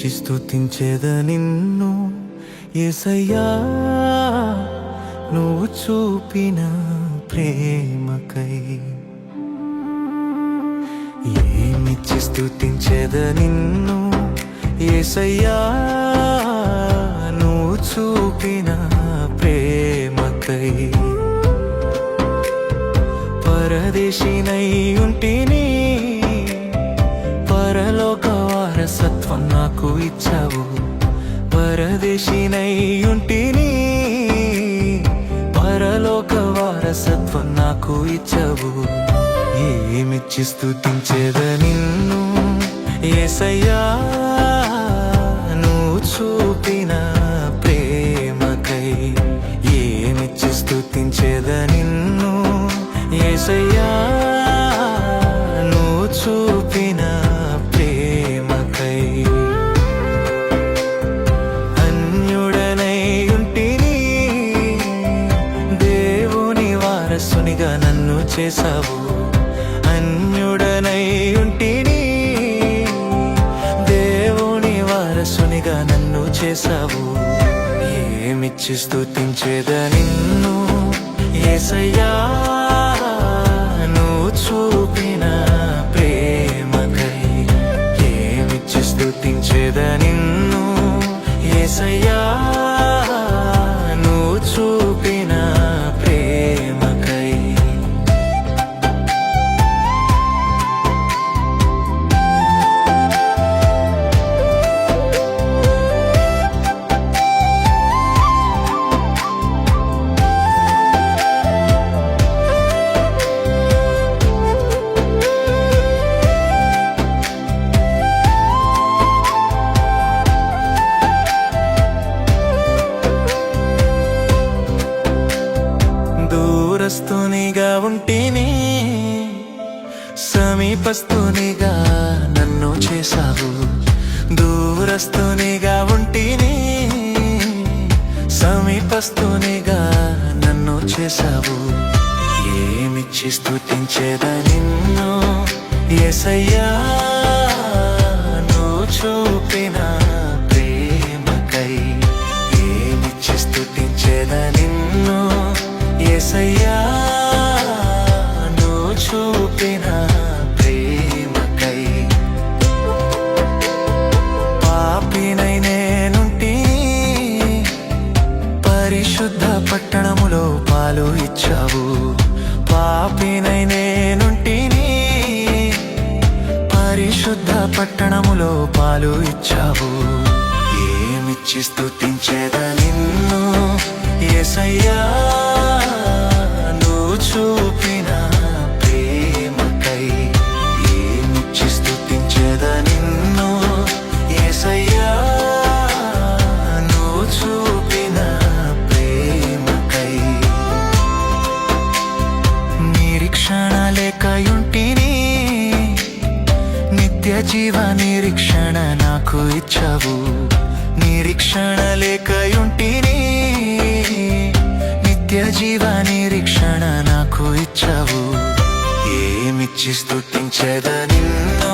ఏమిచ్చి స్తుతించేద నిన్ను యేసయ్యా నువ్వు చూపిన ప్రేమకై. ఏమిచ్చి స్తుతించేద నిన్ను యేసయ్యా నువ్వు చూపిన ప్రేమకై. పరదేశినై ఉంటిని, పరలోక వారసత్వం నాకు ఇచ్చావు. పరదేశినై ఉంటిని, పరలోక వారసత్వం నాకు ఇచ్చావు. ఏమిచ్చి స్తుతించేద నిన్ను యేసయ్యా నువ్వు చూపిన ప్రేమకై. ఏమిచ్చి స్తుతించేద నిన్ను యేసయ్యా నువ్వు చూపిన ప్రేమకై. అన్యుడనై ఉంటిని, దేవుని వారసునిగా నన్ను చేశావు. అన్యుడనై ఉంటిని, దేవుని వారసునిగా నన్ను చేశావు. ఏమిచ్చి స్తుతించేద నిన్ను యేసయ్యా నువ్వు చూపిన ప్రేమకై. ఏమిచ్చి స్తుతించేద నిన్ను యేసయ్యా నువ్వు చూపిన ప్రేమకై. దూరస్తునిగా ఉంటిని, సమీపస్తునిగా నన్ను చేశావు. దూరస్తునిగా ఉంటిని, సమీపస్తునిగా నన్ను చేశావు. ఏమిచ్చి స్తుతించేద నిన్ను యేసయ్యా నువ్వు చూపిన ప్రేమకై. ఏమిచ్చి స్తుతించేద నిన్ను యేసయ్యా నువ్వు చూపిన ప్రేమకై. పాపినై నేనుంటి, పరిశుద్ధ పట్టణములో పాలు ఇచ్చావు. పాపినై నేనుంటిని, పరిశుద్ధ పట్టణములో పాలు ఇచ్చావు. ఏమిచ్చి స్తుతించేద నిన్ను యేసయ్యా నువ్వు చూపిన ప్రేమకై. ఏమిచ్చి స్తుతించేద నిన్ను యేసయ్యా నువ్వు చూపిన ప్రేమకై. నిరీక్షణ లేకయుంటిని, నిత్య జీవ నిరీక్షణ నాకు ఇచ్చావు. నిరీక్షణ లేకయుంటిని, నిత్య జీవ నిరీక్షణ నాకు ఇచ్చావు. ఏమిచ్చి స్తుతించేద నిన్ను